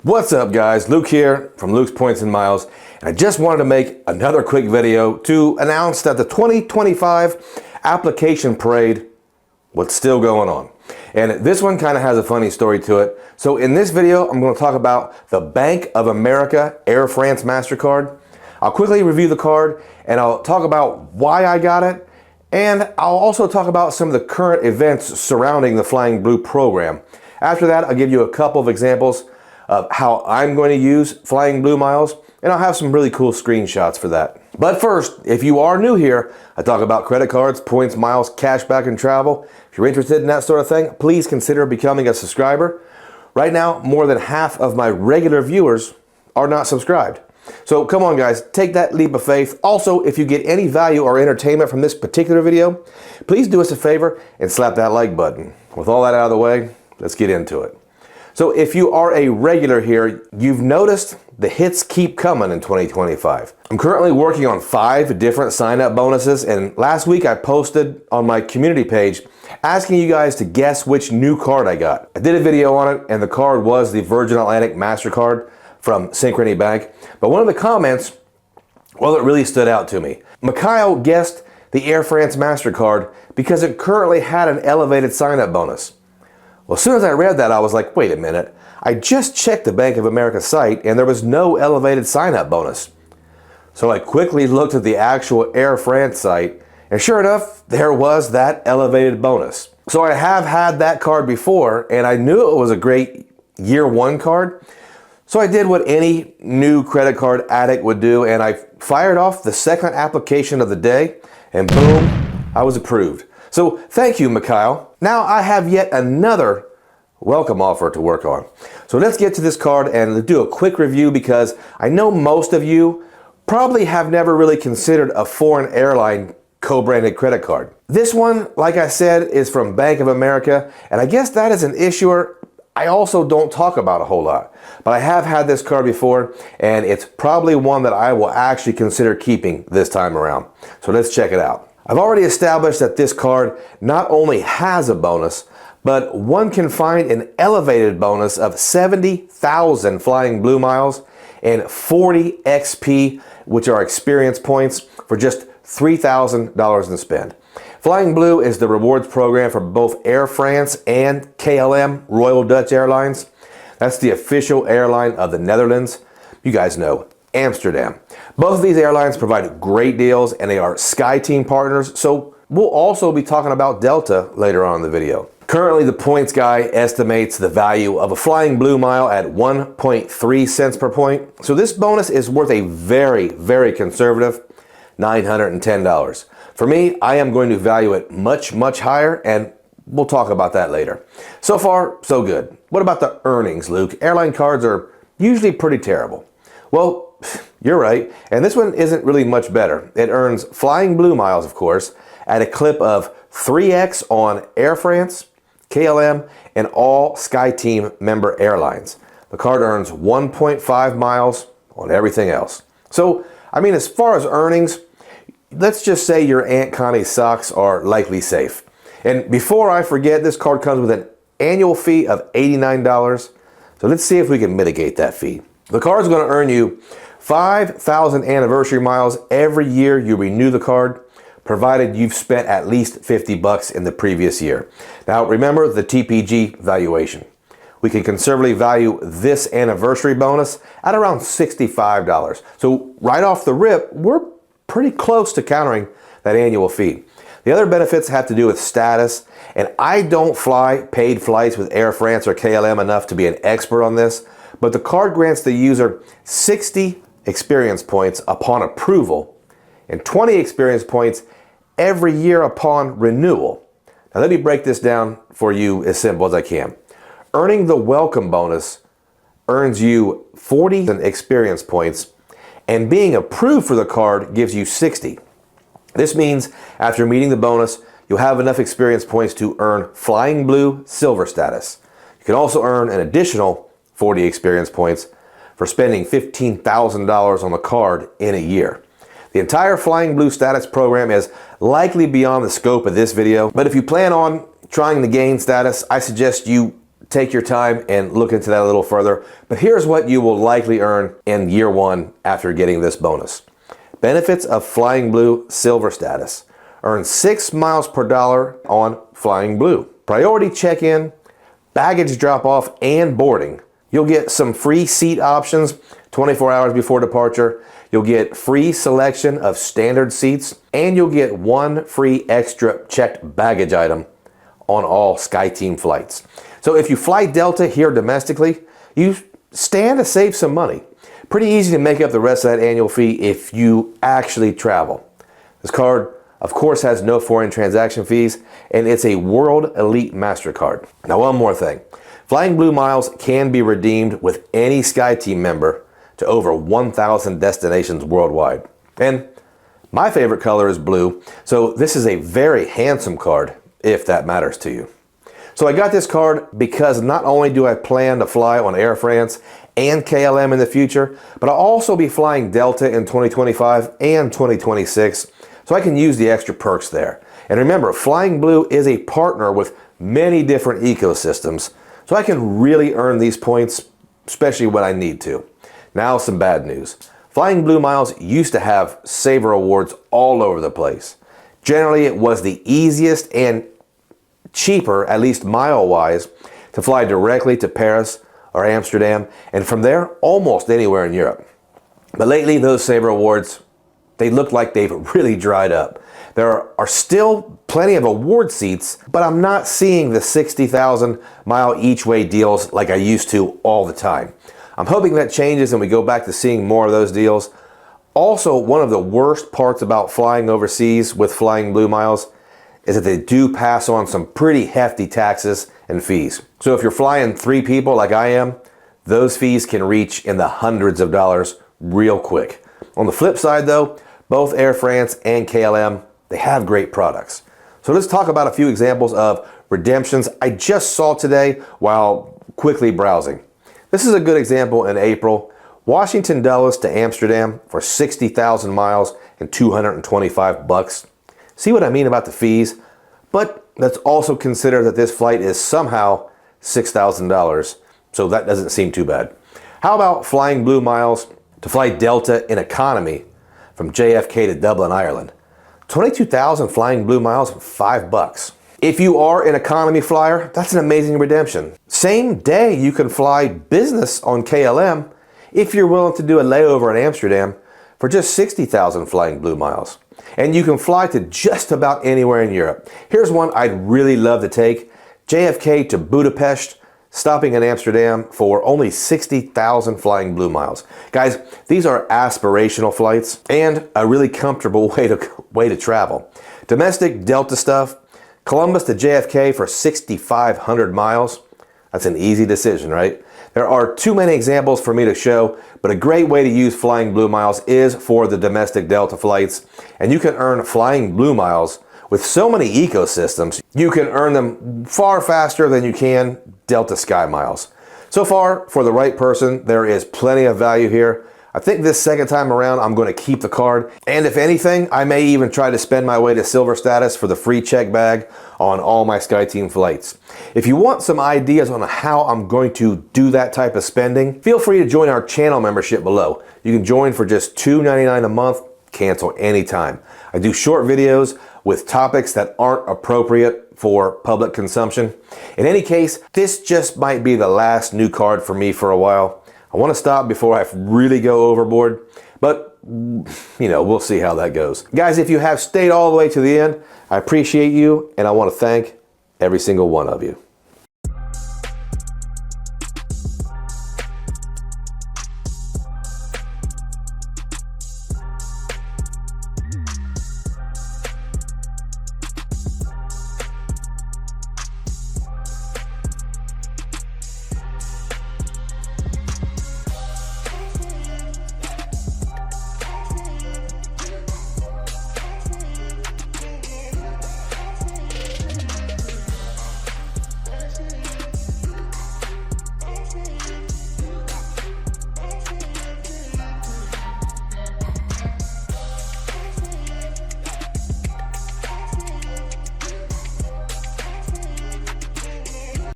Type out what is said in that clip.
What's up guys, Luke here from Luke's Points and Miles, and I just wanted to make another quick video to announce that the 2025 application parade was still going on. And this one kind of has a funny story to it. So in this video, I'm going to talk about the Bank of America Air France Mastercard. I'll quickly review the card and I'll talk about why I got it. And I'll also talk about some of the current events surrounding the Flying Blue program. After that, I'll give you a couple of examples of how I'm going to use Flying Blue miles, and I'll have some really cool screenshots for that. But first, if you are new here, I talk about credit cards, points, miles, cashback, and travel. If you're interested in that sort of thing, please consider becoming a subscriber. Right now, more than half of my regular viewers are not subscribed. So come on guys, take that leap of faith. Also, if you get any value or entertainment from this particular video, please do us a favor and slap that like button. With all that out of the way, let's get into it. So if you are a regular here, you've noticed the hits keep coming in 2025. I'm currently working on 5 different sign-up bonuses, and last week I posted on my community page asking you guys to guess which new card I got. I did a video on it, and the card was the Virgin Atlantic Mastercard from Synchrony Bank. But one of the comments, well, it really stood out to me. Mikhail guessed the Air France Mastercard because it currently had an elevated sign-up bonus. Well, as soon as I read that, I was like, wait a minute. I just checked the Bank of America site and there was no elevated sign-up bonus. So I quickly looked at the actual Air France site, and sure enough, there was that elevated bonus. So I have had that card before, and I knew it was a great year one card. So I did what any new credit card addict would do, and I fired off the second application of the day, and boom, I was approved. So thank you, Mikhail. Now I have yet another welcome offer to work on. So let's get to this card and do a quick review, because I know most of you probably have never really considered a foreign airline co-branded credit card. This one, like I said, is from Bank of America, and I guess that is an issuer I also don't talk about a whole lot. But I have had this card before, and it's probably one that I will actually consider keeping this time around. So let's check it out. I've already established that this card not only has a bonus, but one can find an elevated bonus of 70,000 Flying Blue miles and 40 XP, which are experience points, for just $3,000 in spend. Flying Blue is the rewards program for both Air France and KLM, Royal Dutch Airlines. That's the official airline of the Netherlands. You guys know, Amsterdam. Both of these airlines provide great deals, and they are SkyTeam partners, so we'll also be talking about Delta later on in the video. Currently, the points guy estimates the value of a Flying Blue mile at 1.3 cents per point. So this bonus is worth a very, very conservative $910. For me, I am going to value it much, much higher, and we'll talk about that later. So far, so good. What about the earnings, Luke? Airline cards are usually pretty terrible. Well, you're right, and this one isn't really much better. It earns Flying Blue miles, of course, at a clip of 3x on Air France, KLM, and all SkyTeam member airlines. The card earns 1.5 miles on everything else. So, I mean, as far as earnings, let's just say your Aunt Connie's socks are likely safe. And before I forget, this card comes with an annual fee of $89. So let's see if we can mitigate that fee. The card is going to earn you 5,000 anniversary miles every year you renew the card, provided you've spent at least 50 bucks in the previous year. Now remember the TPG valuation. We can conservatively value this anniversary bonus at around $65. So right off the rip, we're pretty close to countering that annual fee. The other benefits have to do with status, and I don't fly paid flights with Air France or KLM enough to be an expert on this, but the card grants the user 60 experience points upon approval and 20 experience points every year upon renewal. Now let me break this down for you as simple as I can. Earning the welcome bonus earns you 40 experience points, and being approved for the card gives you 60. This means after meeting the bonus, you'll have enough experience points to earn Flying Blue Silver status. You can also earn an additional 40 experience points for spending $15,000 on the card in a year. The entire Flying Blue status program is likely beyond the scope of this video, but if you plan on trying to gain status, I suggest you take your time and look into that a little further. But here's what you will likely earn in year one after getting this bonus. Benefits of Flying Blue Silver status. Earn 6 miles per dollar on Flying Blue. Priority check-in, baggage drop-off, and boarding. You'll get some free seat options 24 hours before departure. You'll get free selection of standard seats, and you'll get 1 free extra checked baggage item on all SkyTeam flights. So if you fly Delta here domestically, you stand to save some money. Pretty easy to make up the rest of that annual fee if you actually travel. This card, of course, has no foreign transaction fees, and it's a World Elite Mastercard. Now, one more thing. Flying Blue miles can be redeemed with any SkyTeam member to over 1,000 destinations worldwide. And my favorite color is blue, so this is a very handsome card if that matters to you. So I got this card because not only do I plan to fly on Air France and KLM in the future, but I'll also be flying Delta in 2025 and 2026, so I can use the extra perks there. And remember, Flying Blue is a partner with many different ecosystems, so I can really earn these points, especially when I need to. Now some bad news. Flying Blue miles used to have saver awards all over the place. Generally, it was the easiest and cheaper, at least mile-wise, to fly directly to Paris or Amsterdam, and from there, almost anywhere in Europe. But lately, those saver awards, they look like they've really dried up. There are still plenty of award seats, but I'm not seeing the 60,000 mile each way deals like I used to all the time. I'm hoping that changes and we go back to seeing more of those deals. Also, one of the worst parts about flying overseas with Flying Blue miles is that they do pass on some pretty hefty taxes and fees. So if you're flying 3 people like I am, those fees can reach in the hundreds of dollars real quick. On the flip side though, both Air France and KLM, they have great products. So let's talk about a few examples of redemptions I just saw today while quickly browsing. This is a good example in April. Washington Dulles to Amsterdam for 60,000 miles and $225. See what I mean about the fees? But let's also consider that this flight is somehow $6,000, so that doesn't seem too bad. How about Flying Blue miles to fly Delta in economy from JFK to Dublin, Ireland? 22,000 Flying Blue miles for $5. If you are an economy flyer, that's an amazing redemption. Same day you can fly business on KLM if you're willing to do a layover in Amsterdam for just 60,000 Flying Blue miles. And you can fly to just about anywhere in Europe. Here's one I'd really love to take. JFK to Budapest, stopping in Amsterdam for only 60,000 Flying Blue miles. Guys, these are aspirational flights and a really comfortable way to travel. Domestic Delta stuff, Columbus to JFK for 6,500 miles. That's an easy decision, right? There are too many examples for me to show, but a great way to use Flying Blue miles is for the domestic Delta flights. And you can earn Flying Blue miles with so many ecosystems. You can earn them far faster than you can Delta Sky miles. So far, for the right person, there is plenty of value here. I think this second time around, I'm going to keep the card. And if anything, I may even try to spend my way to silver status for the free check bag on all my SkyTeam flights. If you want some ideas on how I'm going to do that type of spending, feel free to join our channel membership below. You can join for just $2.99 a month, cancel anytime. I do short videos with topics that aren't appropriate for public consumption. In any case, this just might be the last new card for me for a while. I want to stop before I really go overboard, but we'll see how that goes. Guys, if you have stayed all the way to the end, I appreciate you, and I want to thank every single one of you.